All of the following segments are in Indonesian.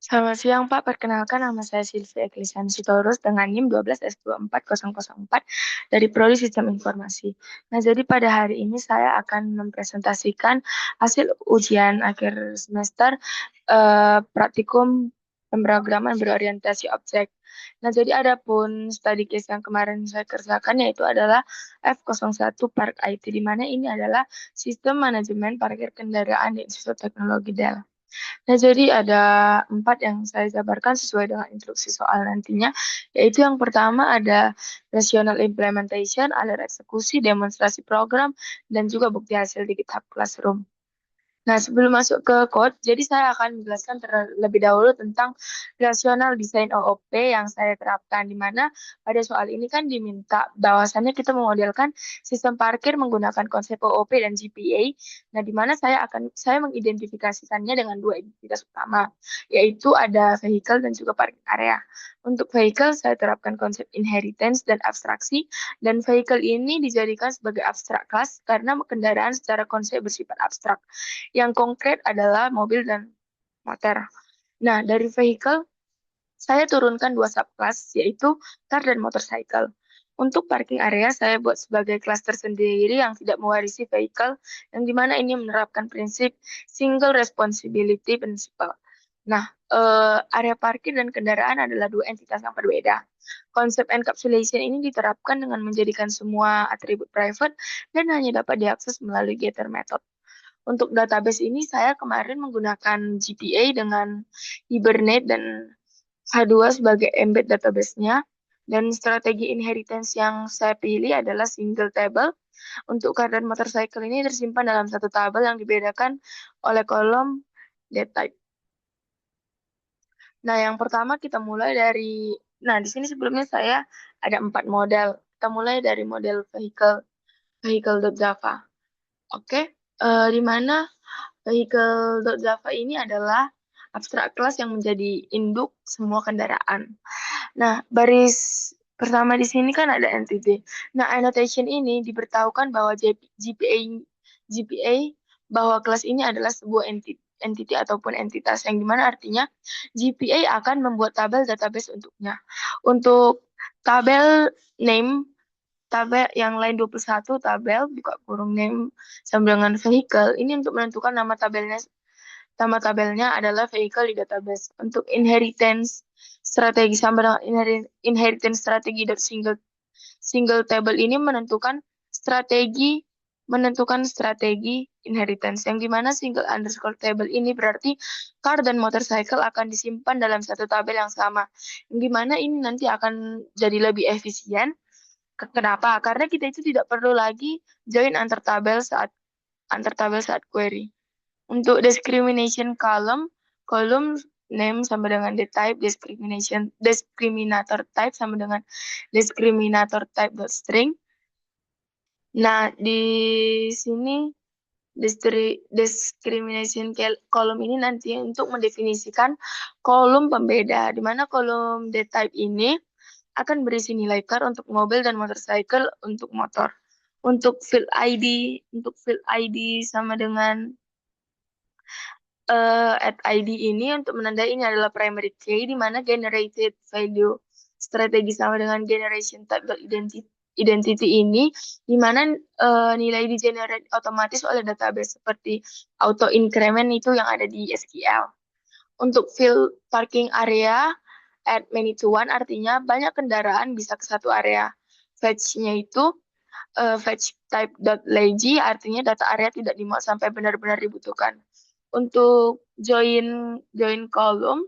Selamat siang, Pak. Perkenalkan, nama saya Silvia Eklisan Sitorus dengan NIM 12S24004 dari Prodi Sistem Informasi. Nah, jadi pada hari ini saya akan mempresentasikan hasil ujian akhir semester praktikum pemrograman berorientasi objek. Nah, jadi adapun study case yang kemarin saya kerjakan yaitu adalah F01 Park IT, di mana ini adalah sistem manajemen parkir kendaraan di Institut Teknologi Dell. Nah, jadi ada 4 yang saya jabarkan sesuai dengan instruksi soal nantinya, yaitu yang pertama ada rational implementation, alur eksekusi, demonstrasi program, dan juga bukti hasil di GitHub Classroom. Nah, sebelum masuk ke code, jadi saya akan menjelaskan terlebih dahulu tentang rasional design OOP yang saya terapkan, di mana pada soal ini kan diminta bahwasannya kita memodelkan sistem parkir menggunakan konsep OOP dan GPA. Nah, di mana saya mengidentifikasikannya dengan dua identitas utama, yaitu ada vehicle dan juga parking area. Untuk vehicle, saya terapkan konsep inheritance dan abstraksi, dan vehicle ini dijadikan sebagai abstrak kelas karena kendaraan secara konsep bersifat abstrak. Yang konkret adalah mobil dan motor. Nah, dari vehicle, saya turunkan dua subclass, yaitu car dan motorcycle. Untuk parking area, saya buat sebagai kelas tersendiri yang tidak mewarisi vehicle, yang dimana ini menerapkan prinsip single responsibility principle. Nah, area parkir dan kendaraan adalah dua entitas yang berbeda. Konsep encapsulation ini diterapkan dengan menjadikan semua atribut private dan hanya dapat diakses melalui getter method. Untuk database ini saya kemarin menggunakan GPA dengan Hibernate dan H2 sebagai embed database-nya. Dan strategi inheritance yang saya pilih adalah single table. Untuk car dan motorcycle ini tersimpan dalam satu tabel yang dibedakan oleh kolom date type. Nah, yang pertama kita mulai dari, nah di sini sebelumnya saya ada 4 model. Kita mulai dari model vehicle.java. Oke, di mana vehicle.java ini adalah abstrak kelas yang menjadi induk semua kendaraan. Nah, baris pertama di sini kan ada entity. Nah, annotation ini diberitahukan bahwa GPA bahwa kelas ini adalah sebuah entity ataupun entitas yang dimana artinya GPA akan membuat tabel database untuknya. Untuk tabel name, tabel yang lain 21 tabel buka kurung name sama dengan vehicle ini untuk menentukan nama tabelnya adalah vehicle di database. Untuk inheritance strategi sama dengan inheritance strategi single single table ini menentukan strategi inheritance yang dimana single underscore table ini berarti car dan motorcycle akan disimpan dalam satu tabel yang sama yang dimana ini nanti akan jadi lebih efisien. Kenapa? Karena kita itu tidak perlu lagi join antar tabel saat query. Untuk discrimination column, kolom name sama dengan the type, discriminator type sama dengan discriminator type dot string. Nah, di sini discrimination kolom ini nanti untuk mendefinisikan kolom pembeda, di mana kolom the type ini akan berisi nilai car untuk mobil dan motorcycle untuk motor. Untuk field ID sama dengan at ID ini untuk menandai ini adalah primary key di mana generated value strategi sama dengan generation type identity ini di mana nilai di generate otomatis oleh database seperti auto increment itu yang ada di SQL. Untuk field parking area at many to one artinya banyak kendaraan bisa ke satu area. Fetch-nya itu fetch type .lazy artinya data area tidak dimuat sampai benar-benar dibutuhkan. Untuk join column,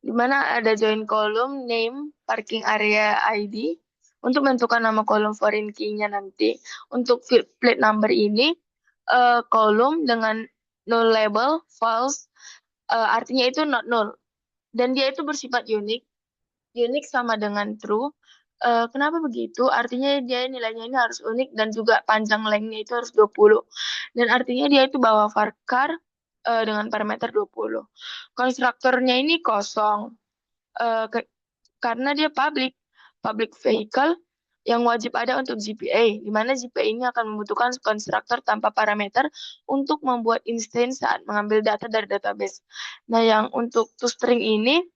di mana ada join column name parking area ID untuk menentukan nama kolom foreign key-nya nanti. Untuk field plate number ini kolom dengan null label false artinya itu not null dan dia itu bersifat unik. Unik sama dengan true. Kenapa begitu? Artinya dia nilainya ini harus unik dan juga panjang lengthnya itu harus 20. Dan artinya dia itu bawa varchar dengan parameter 20. Konstruktornya ini kosong karena dia public vehicle yang wajib ada untuk GPA, di mana GPA ini akan membutuhkan konstruktor tanpa parameter untuk membuat instance saat mengambil data dari database. Nah, yang untuk toString ini,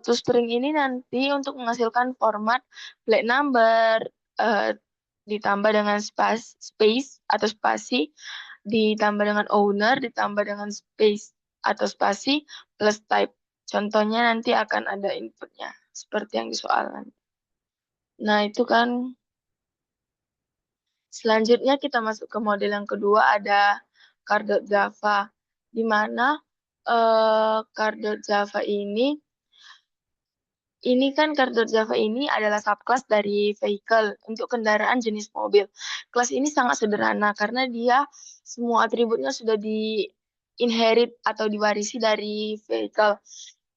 toString ini nanti untuk menghasilkan format flat number, eh, ditambah dengan space atau spasi, ditambah dengan owner, ditambah dengan space atau spasi, plus type. Contohnya nanti akan ada inputnya, seperti yang di soal nanti. Nah, itu kan. Selanjutnya kita masuk ke model yang kedua, ada car.java, di mana car.java ini kan car.java ini adalah subclass dari vehicle untuk kendaraan jenis mobil. Kelas ini sangat sederhana karena dia semua atributnya sudah di inherit atau diwarisi dari vehicle.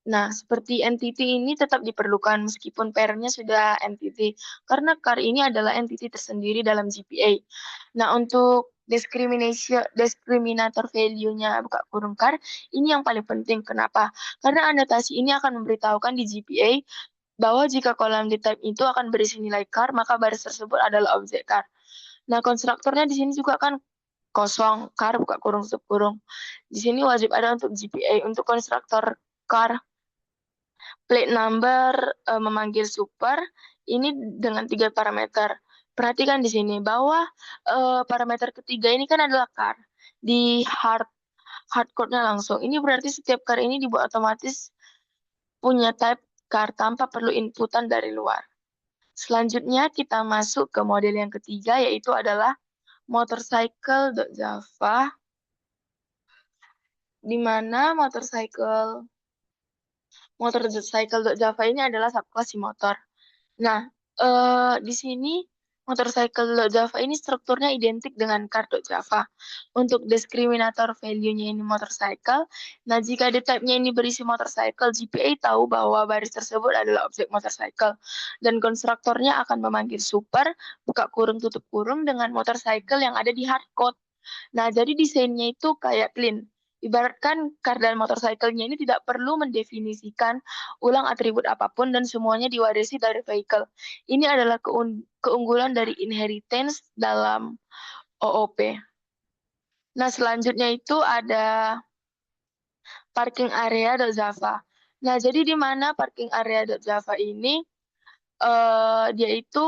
Nah, seperti entity ini tetap diperlukan meskipun parentnya sudah entity, karena car ini adalah entity tersendiri dalam GPA. Nah, untuk discriminator value-nya buka kurung car, ini yang paling penting. Kenapa? Karena anotasi ini akan memberitahukan di GPA bahwa jika kolom di type itu akan berisi nilai car, maka baris tersebut adalah objek car. Nah, konstruktornya di sini juga kan kosong, car buka kurung tutup kurung. Di sini wajib ada untuk GPA. Untuk konstruktor car, plate number memanggil super ini dengan 3 parameter. Perhatikan di sini bahwa parameter ketiga ini kan adalah car di hardcode-nya langsung. Ini berarti setiap car ini dibuat otomatis punya type car tanpa perlu inputan dari luar. Selanjutnya kita masuk ke model yang ketiga, yaitu adalah motorcycle.java, di mana motorcycle.java ini adalah subclass si motor. Nah, di sini motorcycle.java ini strukturnya identik dengan car.java. Untuk discriminator value-nya ini motorcycle. Nah, jika the type-nya ini berisi motorcycle, GPA tahu bahwa baris tersebut adalah objek motorcycle. Dan konstruktornya akan memanggil super, buka kurung tutup kurung dengan motorcycle yang ada di hardcode. Nah, jadi desainnya itu kayak clean. Ibaratkan car dan motorcycle-nya ini tidak perlu mendefinisikan ulang atribut apapun dan semuanya diwarisi dari vehicle. Ini adalah keunggulan dari inheritance dalam OOP. Nah, selanjutnya itu ada parking area.java. Nah, jadi di mana parking area.java ini dia itu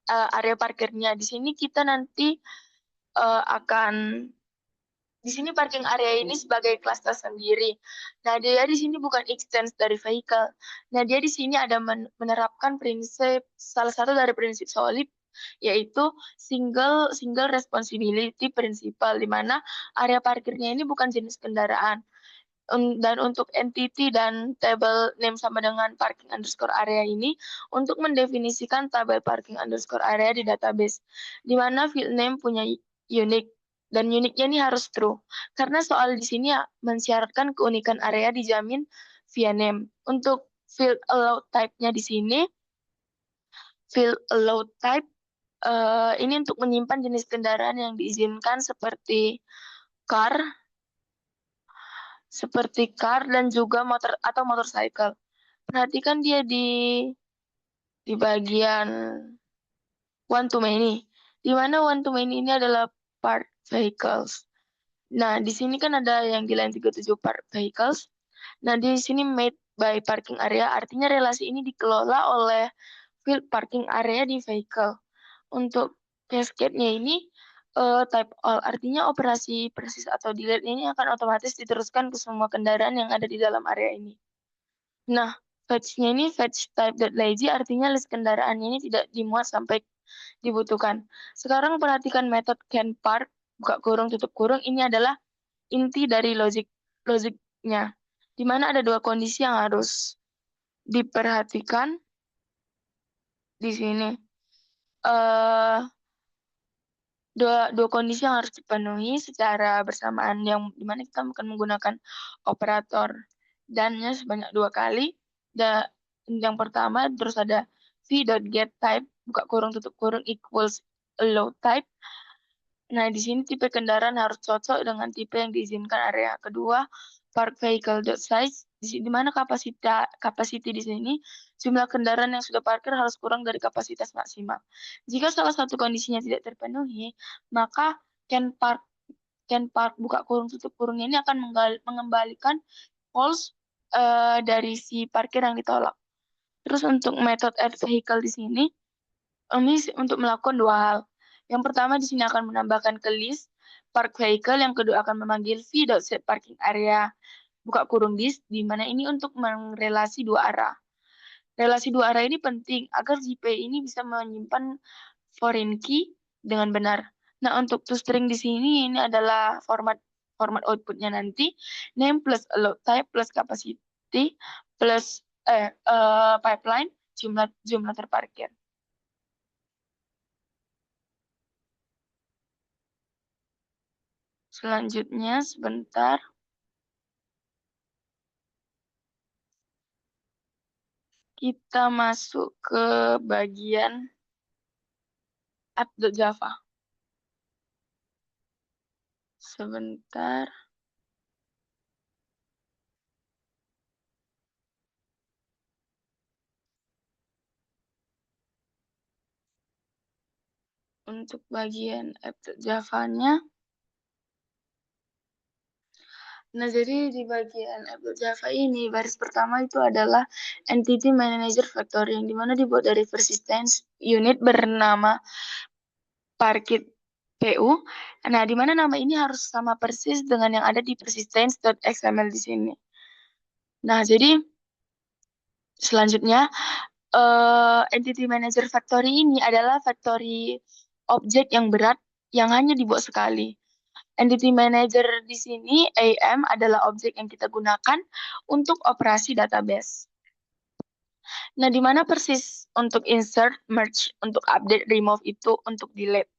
area parkirnya. Di sini kita nanti akan di sini parking area ini sebagai kelas tersendiri. Nah, dia di sini bukan extends dari vehicle. Nah, dia di sini ada menerapkan prinsip salah satu dari prinsip solid, yaitu single single responsibility principle, di mana area parkirnya ini bukan jenis kendaraan. Dan untuk entity dan table name sama dengan parking underscore area ini untuk mendefinisikan tabel parking underscore area di database, di mana field name punya unique dan uniknya ini harus true karena soal di sini ya mensyaratkan keunikan area dijamin via name. Untuk field allowed type-nya di sini, field allowed type ini untuk menyimpan jenis kendaraan yang diizinkan car, seperti car dan juga motor atau motorcycle. Perhatikan dia di bagian one to many, di mana one to many ini adalah part vehicles. Nah, di sini kan ada yang di line 37 part vehicles. Nah, di sini made by parking area, artinya relasi ini dikelola oleh field parking area di vehicle. Untuk cascade-nya ini type all, artinya operasi persis atau delete ini akan otomatis diteruskan ke semua kendaraan yang ada di dalam area ini. Nah, fetch-nya ini fetch type.lazy, artinya list kendaraannya ini tidak dimuat sampai dibutuhkan. Sekarang perhatikan metode can park, buka kurung tutup kurung, ini adalah inti dari logiknya. Di mana ada dua kondisi yang harus diperhatikan di sini. Eh dua kondisi yang harus dipenuhi secara bersamaan yang dimana kita akan menggunakan operator dannya sebanyak 2 kali. Yang pertama terus ada v.get type buka kurung tutup kurung equals allow type. Nah, di sini tipe kendaraan harus cocok dengan tipe yang diizinkan area. Kedua, park vehicle dot size. Di di mana kapasiti di sini jumlah kendaraan yang sudah parkir harus kurang dari kapasitas maksimal. Jika salah satu kondisinya tidak terpenuhi, maka can park buka kurung tutup kurung ini akan mengembalikan false dari si parkir yang ditolak. Terus untuk metode add vehicle di sini, ini untuk melakukan dua hal. Yang pertama di sini akan menambahkan ke list park vehicle, yang kedua akan memanggil v.set parking area buka kurung dis, di mana ini untuk merelasi dua arah. Relasi dua arah ini penting agar GPay ini bisa menyimpan foreign key dengan benar. Nah, untuk toString di sini ini adalah format outputnya nanti name plus allowed type plus capacity plus pipeline jumlah jumlah terparkir. Selanjutnya sebentar kita masuk ke bagian app.java. Sebentar. Untuk bagian app.java-nya. Nah, jadi di bagian app.java ini, baris pertama itu adalah Entity Manager Factory, yang dimana dibuat dari persistence unit bernama parkit PU. Nah, dimana nama ini harus sama persis dengan yang ada di persistence.xml di sini. Nah, jadi selanjutnya, Entity Manager Factory ini adalah factory objek yang berat yang hanya dibuat sekali. Entity Manager di sini, AM, adalah objek yang kita gunakan untuk operasi database. Nah, di mana persis untuk insert, merge, untuk update, remove itu untuk delete.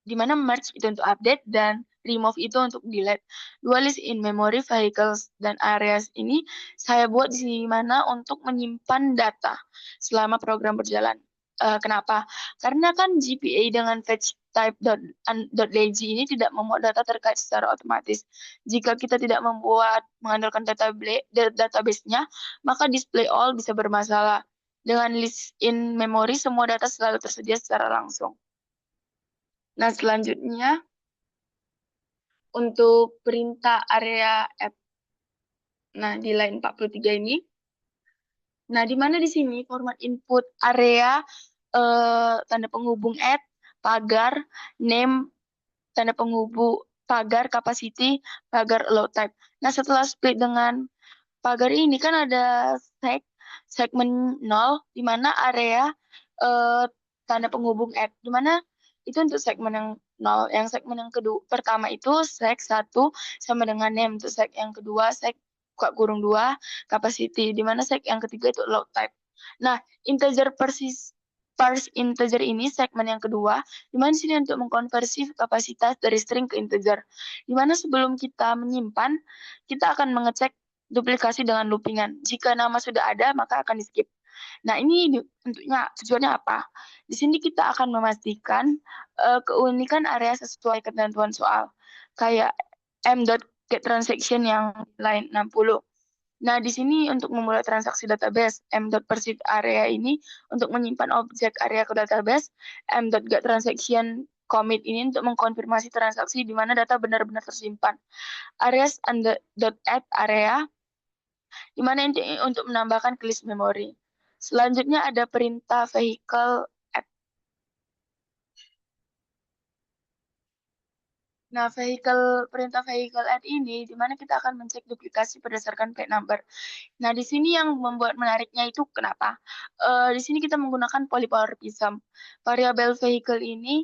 Di mana merge itu untuk update dan remove itu untuk delete. Dua list in memory, vehicles, dan areas ini saya buat di mana untuk menyimpan data selama program berjalan. Kenapa? Karena kan GPA dengan fetch type.lazy ini tidak memuat data terkait secara otomatis. Jika kita tidak mengandalkan database-nya, maka display all bisa bermasalah. Dengan list in memory, semua data selalu tersedia secara langsung. Nah, selanjutnya untuk perintah area app. Nah, di line 43 ini. Nah, di mana di sini format input area tanda penghubung add, pagar, name, tanda penghubung pagar, capacity, pagar load type. Nah, setelah split dengan pagar ini kan ada segmen 0, di mana area tanda penghubung add, di mana itu untuk segmen yang 0. Yang segmen yang kedua pertama itu seg 1 sama dengan name. Untuk seg yang kedua seg buka kurung 2 capacity, di mana seg yang ketiga itu load type. Nah, integer parse integer ini segmen yang kedua, di mana sini untuk mengkonversi kapasitas dari string ke integer. Di mana sebelum kita menyimpan, kita akan mengecek duplikasi dengan loopingan. Jika nama sudah ada, maka akan di-skip. Nah, ini tentunya tujuannya apa? Di sini kita akan memastikan keunikan area sesuai ketentuan soal. Kayak m.getTransaction yang lain 60. Nah, di sini untuk memulai transaksi database, m.perceive area ini untuk menyimpan objek area ke database, m.getTransaction commit ini untuk mengkonfirmasi transaksi di mana data benar-benar tersimpan. Areas .add area di mana ini untuk menambahkan ke list memori. Selanjutnya ada perintah vehicle add. Nah, perintah vehicle add ini di mana kita akan mencek duplikasi berdasarkan plate number. Nah, di sini yang membuat menariknya itu kenapa? Di sini kita menggunakan polymorphism. Variabel vehicle ini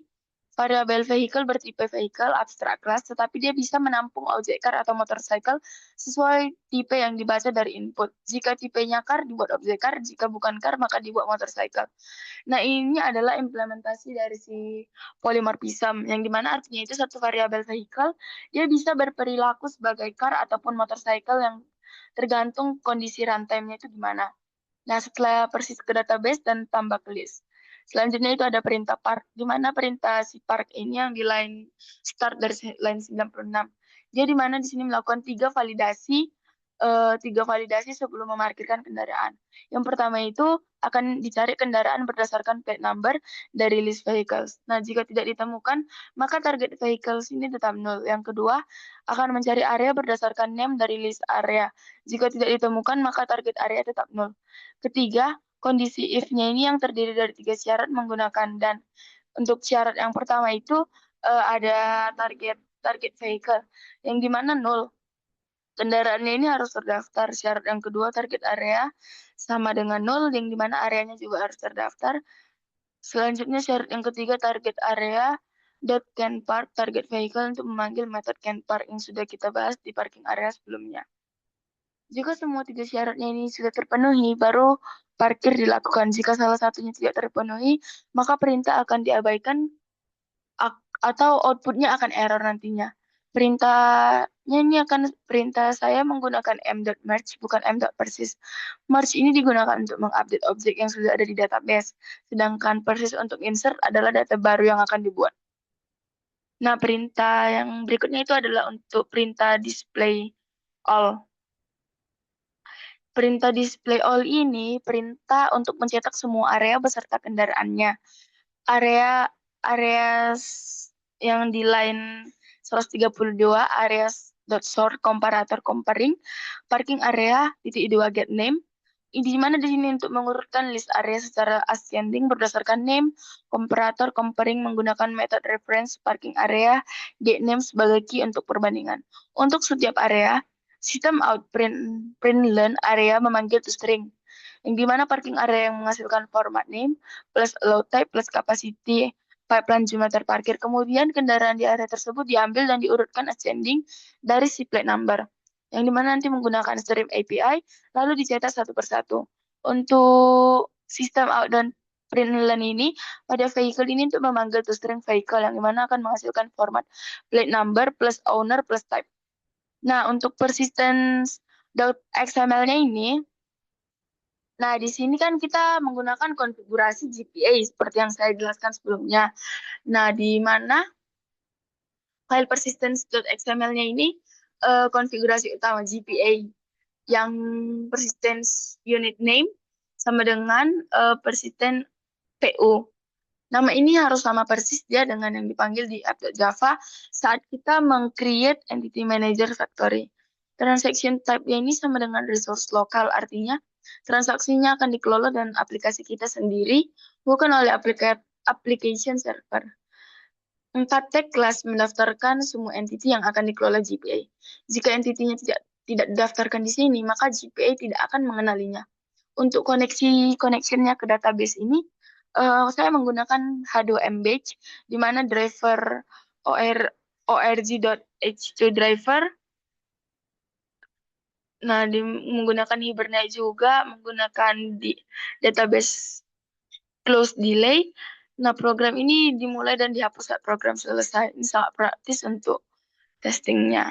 Variabel vehicle bertipe vehicle abstract class, tetapi dia bisa menampung objek car atau motorcycle sesuai tipe yang dibaca dari input. Jika tipenya car, dibuat objek car. Jika bukan car, maka dibuat motorcycle. Nah, ini adalah implementasi dari si polymorphism, yang dimana artinya itu satu variabel vehicle, dia bisa berperilaku sebagai car ataupun motorcycle yang tergantung kondisi runtime-nya itu gimana. Nah, setelah persis ke database dan tambah ke list. Selanjutnya itu ada perintah park, di mana perintah si park ini yang di line start dari line 96. Dia di mana di sini melakukan 3 validasi tiga validasi sebelum memarkirkan kendaraan. Yang pertama itu akan dicari kendaraan berdasarkan plate number dari list vehicles. Nah, jika tidak ditemukan, maka target vehicles ini tetap nol. Yang kedua, akan mencari area berdasarkan name dari list area. Jika tidak ditemukan, maka target area tetap nol. Ketiga, kondisi if-nya ini yang terdiri dari tiga syarat menggunakan dan. Untuk syarat yang pertama itu ada target target vehicle yang dimana nol. Kendaraannya ini harus terdaftar. Syarat yang kedua, target area sama dengan nol, yang dimana areanya juga harus terdaftar. Selanjutnya, syarat yang ketiga, target area dot can park, target vehicle untuk memanggil method can park yang sudah kita bahas di parking area sebelumnya. Jika semua tiga syaratnya ini sudah terpenuhi, baru parkir dilakukan. Jika salah satunya tidak terpenuhi, maka perintah akan diabaikan atau outputnya akan error nantinya. Perintahnya ini akan perintah saya menggunakan m.merge bukan m.persist. Merge ini digunakan untuk mengupdate objek yang sudah ada di database, sedangkan persist untuk insert adalah data baru yang akan dibuat. Nah, perintah yang berikutnya itu adalah untuk perintah display all. Perintah display all ini perintah untuk mencetak semua area beserta kendaraannya. Area area yang di line 132 area dot sort comparator comparing parking area titik dua get name di mana di sini untuk mengurutkan list area secara ascending berdasarkan name comparator comparing menggunakan metode reference parking area get name sebagai key untuk perbandingan untuk setiap area sistem print learn area memanggil toString yang dimana parking area yang menghasilkan format name plus load type plus capacity pipeline jumlah terparkir. Kemudian kendaraan di area tersebut diambil dan diurutkan ascending dari si plate number. Yang dimana nanti menggunakan stream API, lalu dicetak satu persatu. Untuk sistem out dan print line ini, pada vehicle ini untuk memanggil toString vehicle, yang dimana akan menghasilkan format plate number plus owner plus type. Nah, untuk persistence .xml-nya ini, nah, di sini kan kita menggunakan konfigurasi GPA seperti yang saya jelaskan sebelumnya. Nah, di mana file persistence.xml-nya ini konfigurasi utama GPA yang persistence unit name sama dengan persistent PO. Nama ini harus sama persis dia dengan yang dipanggil di app.java saat kita meng-create entity manager factory. Transaction type-nya ini sama dengan resource lokal, artinya transaksinya akan dikelola dan aplikasi kita sendiri, bukan oleh application server. 4 tag class mendaftarkan semua entity yang akan dikelola GPA. Jika entitinya tidak didaftarkan di sini, maka GPA tidak akan mengenalinya. Untuk connectionnya ke database ini, saya menggunakan H2M-Batch, di mana driver org.h2 driver, nah menggunakan Hibernate juga, menggunakan di database close delay. Nah, program ini dimulai dan dihapus saat program selesai. Ini sangat praktis untuk testingnya.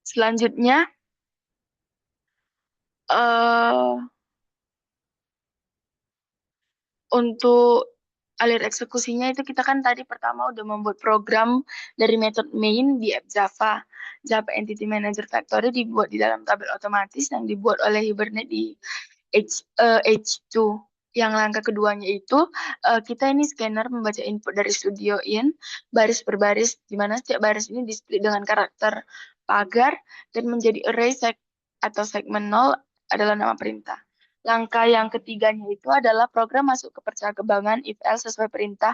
Selanjutnya, eh untuk alir eksekusinya itu kita kan tadi pertama udah membuat program dari metode main di app Java. Java Entity Manager Factory dibuat di dalam tabel otomatis yang dibuat oleh Hibernate di H2. Yang langkah keduanya itu kita ini scanner membaca input dari Studio In baris per baris, di mana setiap baris ini display dengan karakter pagar dan menjadi array atau segmen 0 adalah nama perintah. Langkah yang ketiganya itu adalah program masuk ke percakapan if else sesuai perintah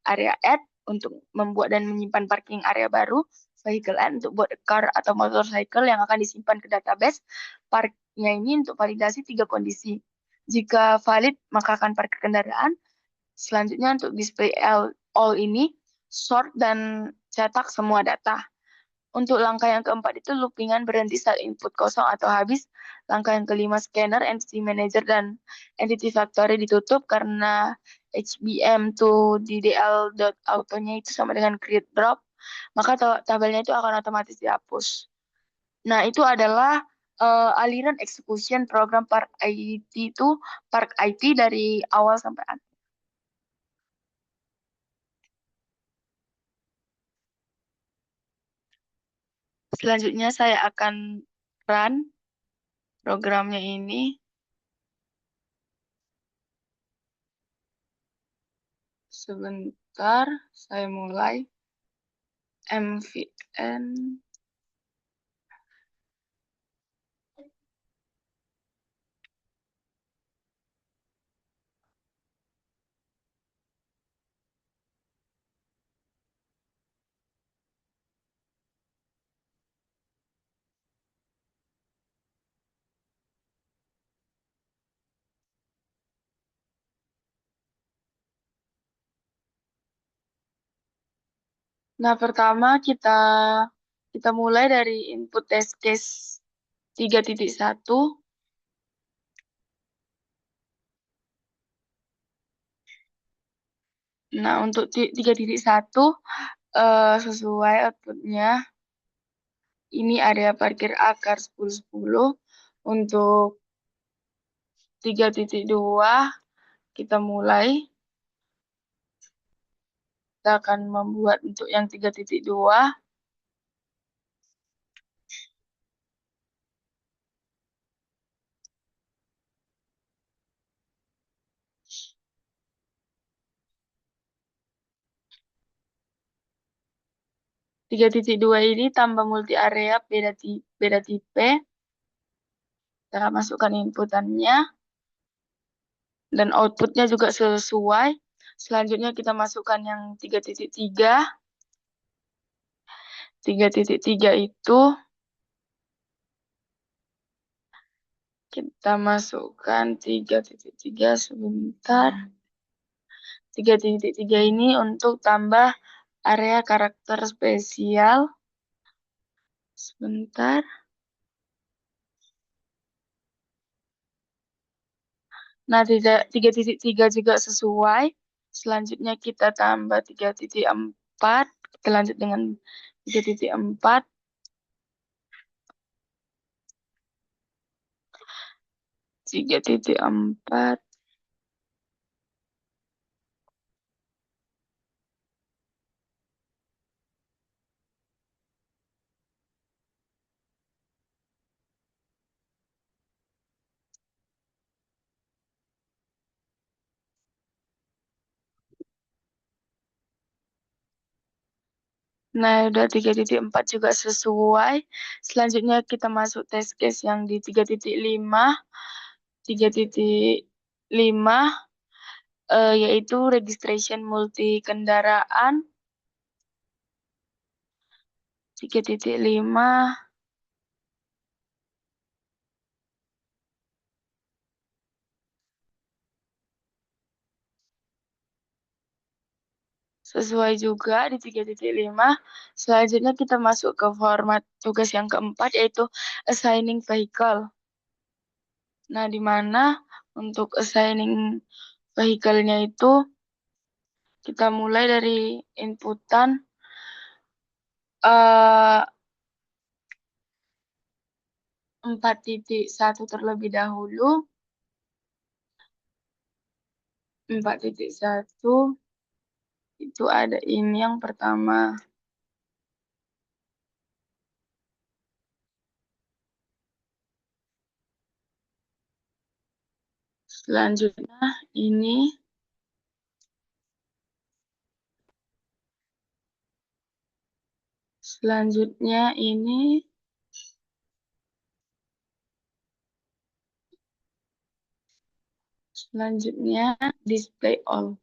area add untuk membuat dan menyimpan parking area baru, vehicle add untuk buat car atau motorcycle yang akan disimpan ke database, parknya ini untuk validasi tiga kondisi. Jika valid, maka akan parkir kendaraan. Selanjutnya untuk display all ini, sort dan cetak semua data. Untuk langkah yang keempat itu loopingan berhenti saat input kosong atau habis. Langkah yang kelima scanner, entity manager, dan entity factory ditutup karena HBM to DDL.auto-nya itu sama dengan create drop. Maka tabelnya itu akan otomatis dihapus. Nah, itu adalah aliran execution program Park IT itu Park IT dari awal sampai akhir. Selanjutnya saya akan run programnya ini. Sebentar, saya mulai MVN. Nah, pertama kita mulai dari input test case 3.1. Nah, untuk 3.1 sesuai outputnya ini area parkir akar 10-10. Untuk 3.2 kita mulai. Kita akan membuat untuk yang 3.2. 3.2 ini tambah multi area beda tipe. Kita masukkan inputannya dan outputnya juga sesuai. Selanjutnya kita masukkan yang 3.3. 3.3 itu kita masukkan 3.3 sebentar. 3.3 ini untuk tambah area karakter spesial. Sebentar. Nah, 3.3 juga sesuai. Selanjutnya kita tambah 3.4. Kita lanjut dengan 3.4. 3.4. Nah, udah 3.4 juga sesuai. Selanjutnya kita masuk test case yang di 3.5. 3.5 yaitu registration multi kendaraan. 3.5 sesuai juga di 3.5. Selanjutnya kita masuk ke format tugas yang keempat yaitu assigning vehicle. Nah, di mana untuk assigning vehicle-nya itu kita mulai dari inputan 4.1 terlebih dahulu. 4.1 itu ada ini yang pertama. Selanjutnya ini. Selanjutnya ini. Selanjutnya display all.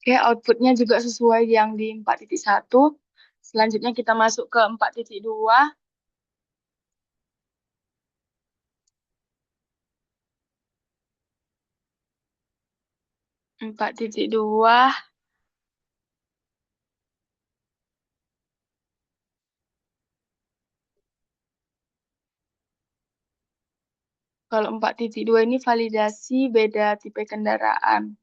Oke, outputnya juga sesuai yang di 4.1. Selanjutnya kita masuk ke 4.2. 4.2. Kalau 4.2 ini validasi beda tipe kendaraan.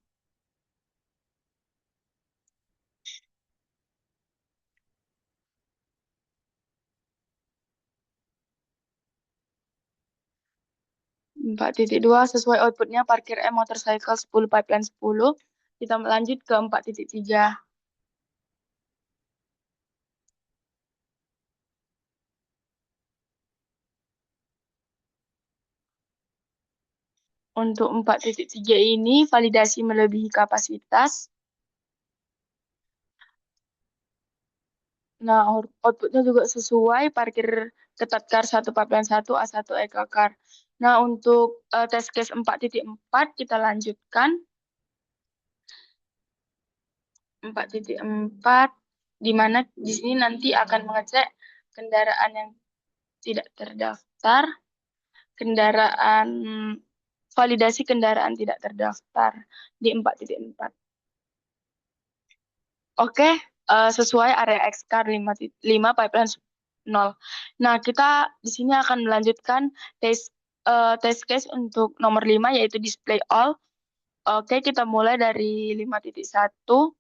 4.2 sesuai outputnya parkir motorcycle 10 pipeline 10. Kita lanjut ke 4.3. Untuk 4.3 ini validasi melebihi kapasitas. Nah, outputnya juga sesuai parkir ketat car 1 pipeline 1 A1 EK car. Nah, untuk test case 4.4 kita lanjutkan. 4.4 di mana di sini nanti akan mengecek kendaraan yang tidak terdaftar, kendaraan validasi kendaraan tidak terdaftar di 4.4. Oke, sesuai area X-Car 5 pipeline 0. Nah, kita di sini akan melanjutkan test case untuk nomor 5 yaitu display all. Oke, kita mulai dari 5.1.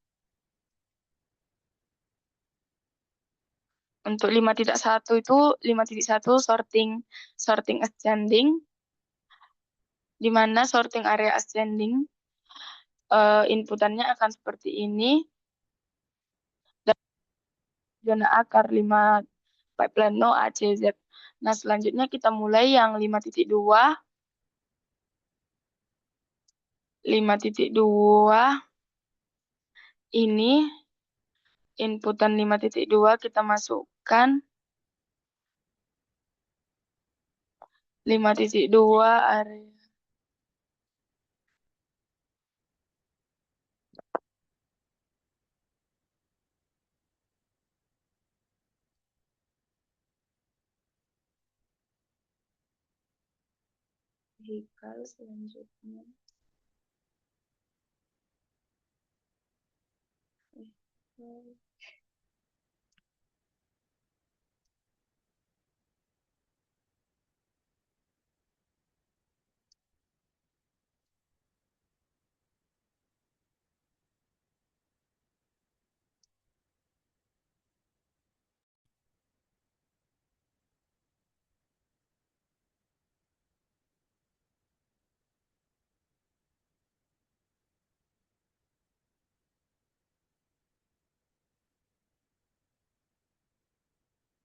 Untuk 5.1 itu 5.1 sorting sorting ascending, di mana sorting area ascending inputannya akan seperti ini. Dan zona akar 5 pipeline no ACZ. Nah, selanjutnya kita mulai yang 5.2. 5.2 ini inputan 5.2 kita masukkan 5.2 area vehicle selanjutnya.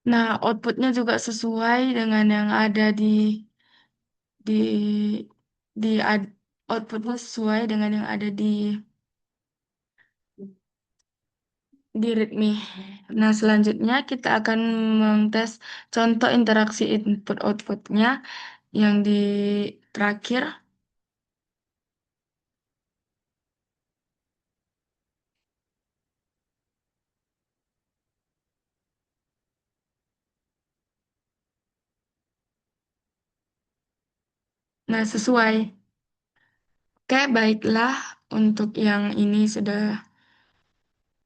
Nah, outputnya juga sesuai dengan yang ada di outputnya sesuai dengan yang ada di README. Nah, selanjutnya kita akan mengtes contoh interaksi input-outputnya yang di terakhir. Nah, sesuai. Oke, baiklah. Untuk yang ini sudah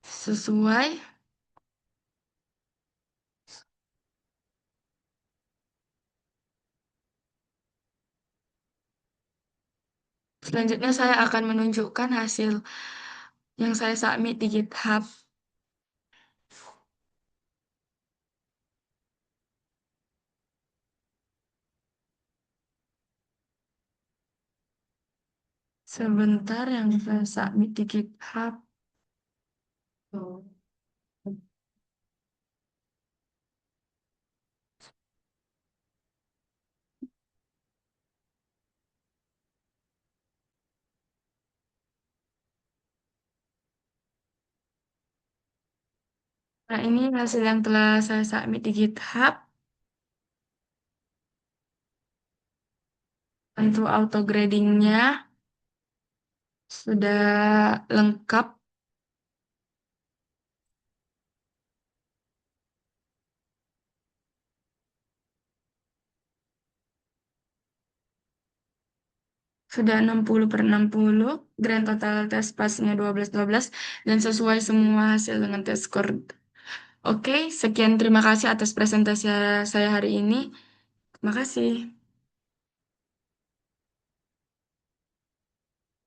sesuai. Selanjutnya saya akan menunjukkan hasil yang saya submit di GitHub. Sebentar yang saya submit di GitHub. Nah, ini hasil yang telah saya submit di GitHub. Untuk auto gradingnya sudah lengkap. Sudah 60/60. Grand total test passnya 12/12. Dan sesuai semua hasil dengan test score. Oke, sekian terima kasih atas presentasi saya hari ini. Terima kasih.